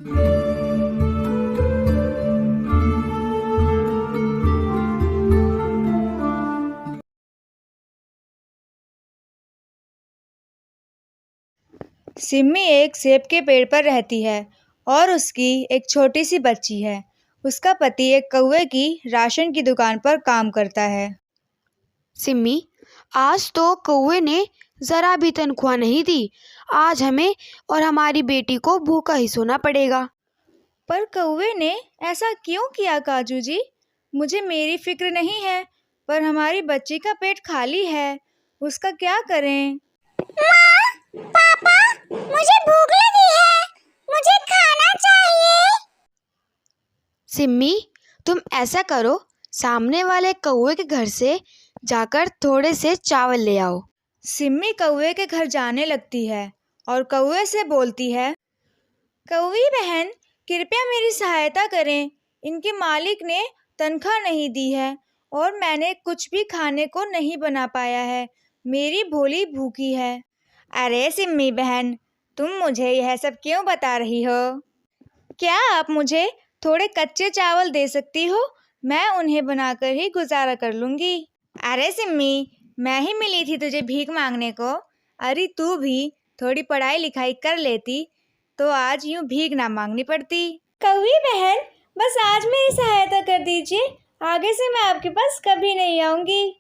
सिम्मी एक सेब के पेड़ पर रहती है और उसकी एक छोटी सी बच्ची है। उसका पति एक कौवे की राशन की दुकान पर काम करता है। सिम्मी, आज तो कौवे ने जरा भी तनख्वाह नहीं दी। आज हमें और हमारी बेटी को भूखा ही सोना पड़ेगा। पर कौवे ने ऐसा क्यों किया काजू जी? मुझे मेरी फिक्र नहीं है, पर हमारी बच्ची का पेट खाली है, उसका क्या करें? माँ, पापा, मुझे भूख लगी है, मुझे खाना चाहिए। सिम्मी, तुम ऐसा करो, सामने वाले कौवे के घर से जाकर थोड़े से चावल ले आओ। सिम्मी कौवे के घर जाने लगती है और कौवे से बोलती है, कौवी बहन, कृपया मेरी सहायता करें। इनके मालिक ने तनख्वाह नहीं दी है और मैंने कुछ भी खाने को नहीं बना पाया है। मेरी भोली भूखी है। अरे सिम्मी बहन, तुम मुझे यह सब क्यों बता रही हो? क्या आप मुझे थोड़े कच्चे चावल दे सकती हो? मैं उन्हें बनाकर ही गुजारा कर लूँगी। अरे सिम्मी, मैं ही मिली थी तुझे भीख मांगने को। अरे तू भी थोड़ी पढ़ाई लिखाई कर लेती तो आज यूँ भीख ना मांगनी पड़ती। कौवी बहन, बस आज मेरी सहायता कर दीजिए, आगे से मैं आपके पास कभी नहीं आऊँगी।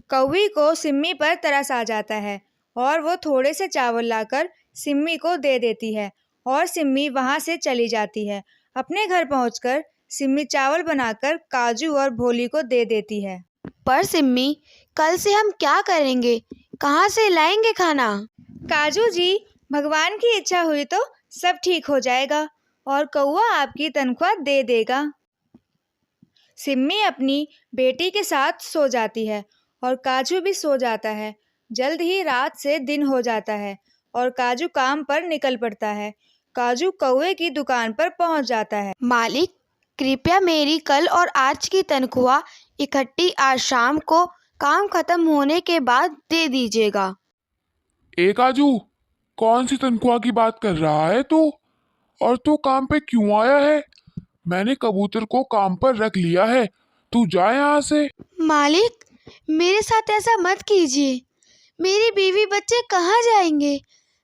कौवी को सिम्मी पर तरस आ जाता है और वो थोड़े से चावल लाकर सिम्मी को दे देती है और सिम्मी वहाँ से चली जाती है। अपने घर पहुँचकर सिम्मी चावल बनाकर काजू और भोली को दे देती है। पर सिम्मी, कल से हम क्या करेंगे? कहाँ से लाएंगे खाना? काजू जी, भगवान की इच्छा हुई तो सब ठीक हो जाएगा और कौवा आपकी तनख्वाह दे देगा। सिम्मी अपनी बेटी के साथ सो जाती है और काजू भी सो जाता है। जल्द ही रात से दिन हो जाता है और काजू काम पर निकल पड़ता है। काजू कौवे की दुकान पर पहुंच जाता है। मालिक, कृपया मेरी कल और आज की तनख्वाह इकट्ठी आज शाम को काम खत्म होने के बाद दे दीजिएगा। ए काजू, कौन सी तनख्वाह की बात कर रहा है तू? और तू काम पे क्यों आया है? मैंने कबूतर को काम पर रख लिया है, तू जा यहाँ से। मालिक, मेरे साथ ऐसा मत कीजिए। मेरी बीवी बच्चे कहाँ जाएंगे?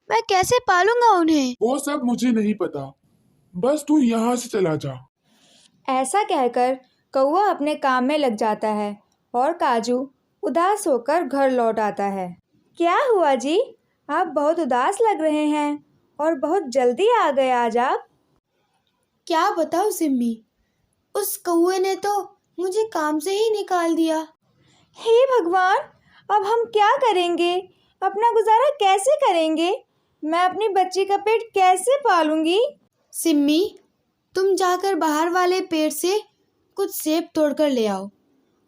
मैं कैसे पालूंगा उन्हें? वो सब मुझे नहीं पता, बस तू यहाँ से चला जा। ऐसा कहकर कौवा अपने काम में लग जाता है और काजू उदास होकर घर लौट आता है। क्या हुआ जी? आप बहुत उदास लग रहे हैं और बहुत जल्दी आ गए आज आप। क्या बताऊं सिम्मी, उस कौवे ने तो मुझे काम से ही निकाल दिया। हे भगवान, अब हम क्या करेंगे? अपना गुजारा कैसे करेंगे? मैं अपनी बच्ची का पेट कैसे पालूंगी? सिम्मी, तुम जाकर बाहर वाले पेड़ से कुछ सेब तोड़कर ले आओ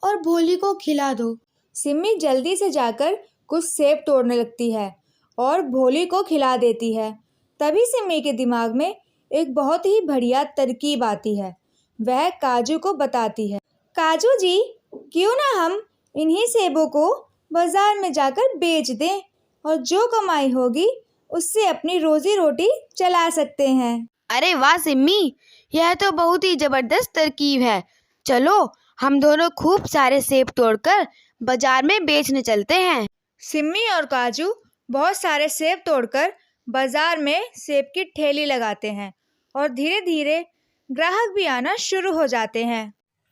और भोली को खिला दो। सिम्मी जल्दी से जाकर कुछ सेब तोड़ने लगती है और भोली को खिला देती है। तभी सिम्मी के दिमाग में एक बहुत ही बढ़िया तरकीब आती है। वह काजू को बताती है, काजू जी, क्यों ना हम इन्हीं सेबों को बाजार में जाकर बेच दें और जो कमाई होगी उससे अपनी रोजी रोटी चला सकते हैं। अरे वाह सिम्मी, यह तो बहुत ही जबरदस्त तरकीब है। चलो, हम दोनों खूब सारे सेब तोड़कर बाजार में बेचने चलते हैं। सिम्मी और काजू बहुत सारे सेब तोड़कर बाजार में सेब की ठेली लगाते हैं और धीरे धीरे ग्राहक भी आना शुरू हो जाते हैं।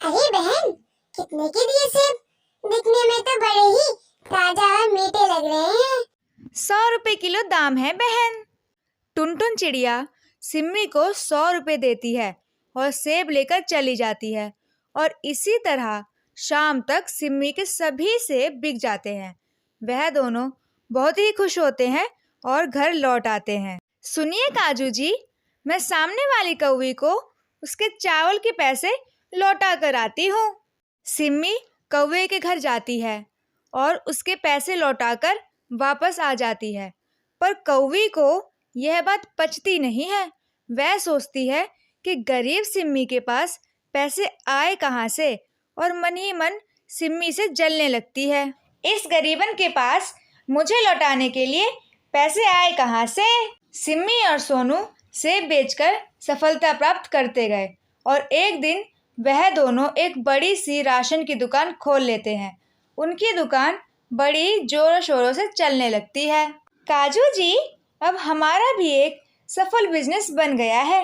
अरे बहन, कितने के दिए सेब? दिखने में तो बड़े ही ताजा और मीठे लग रहे हैं। 100 रुपए किलो दाम है बहन। टुनटुन चिड़िया सिम्मी को 100 रुपए देती है और सेब लेकर चली जाती है और इसी तरह शाम तक सिम्मी के सभी सेब बिक जाते हैं। वह दोनों बहुत ही खुश होते हैं और घर लौट आते हैं। सुनिए काजू जी, मैं सामने वाली कौवी को उसके चावल के पैसे लौटा कर आती हूँ। सिम्मी कौवे के घर जाती है और उसके पैसे लौटाकर वापस आ जाती है, पर कौवी को यह बात पचती नहीं है। वह सोचती है कि गरीब सिम्मी के पास पैसे आए कहाँ से और मन ही मन सिम्मी से जलने लगती है। इस गरीबन के पास मुझे लौटाने के लिए पैसे आए कहाँ से? सिम्मी और सोनू सेब बेचकर सफलता प्राप्त करते गए और एक दिन वह दोनों एक बड़ी सी राशन की दुकान खोल लेते हैं। उनकी दुकान बड़ी जोरों शोरों से चलने लगती है। काजू जी, अब हमारा भी एक सफल बिजनेस बन गया है।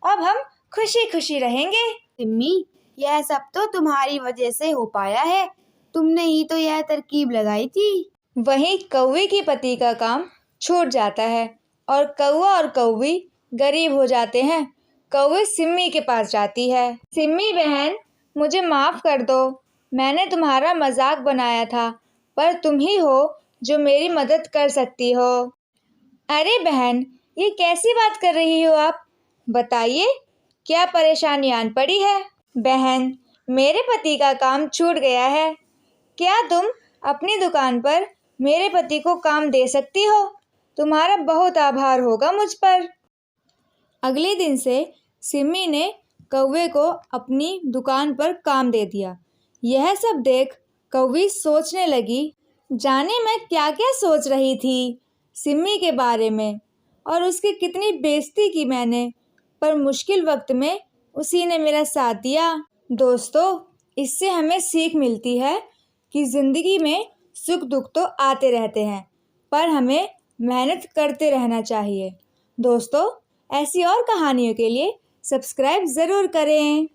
अब हम खुशी खुशी रहेंगे। सिम्मी, यह सब तो तुम्हारी वजह से हो पाया है। तुमने ही तो यह तरकीब लगाई थी। वहीं कौवे की पति का काम छूट जाता है और कौवा और कौवी गरीब हो जाते हैं। कौवे सिम्मी के पास जाती है। सिम्मी बहन, मुझे माफ़ कर दो। मैंने तुम्हारा मजाक बनाया था, पर तुम ही हो जो मेरी मदद कर सकती हो। अरे बहन, ये कैसी बात कर रही हो आप? बताइए, क्या परेशानी आन पड़ी है? बहन, मेरे पति का काम छूट गया है। क्या तुम अपनी दुकान पर मेरे पति को काम दे सकती हो? तुम्हारा बहुत आभार होगा मुझ पर। अगले दिन से सिम्मी ने कौवे को अपनी दुकान पर काम दे दिया। यह सब देख कौवी सोचने लगी, जाने मैं क्या क्या सोच रही थी सिम्मी के बारे में और उसकी कितनी बेइज्जती की मैंने, पर मुश्किल वक्त में उसी ने मेरा साथ दिया। दोस्तों, इससे हमें सीख मिलती है कि ज़िंदगी में सुख दुख तो आते रहते हैं, पर हमें मेहनत करते रहना चाहिए। दोस्तों, ऐसी और कहानियों के लिए सब्सक्राइब ज़रूर करें।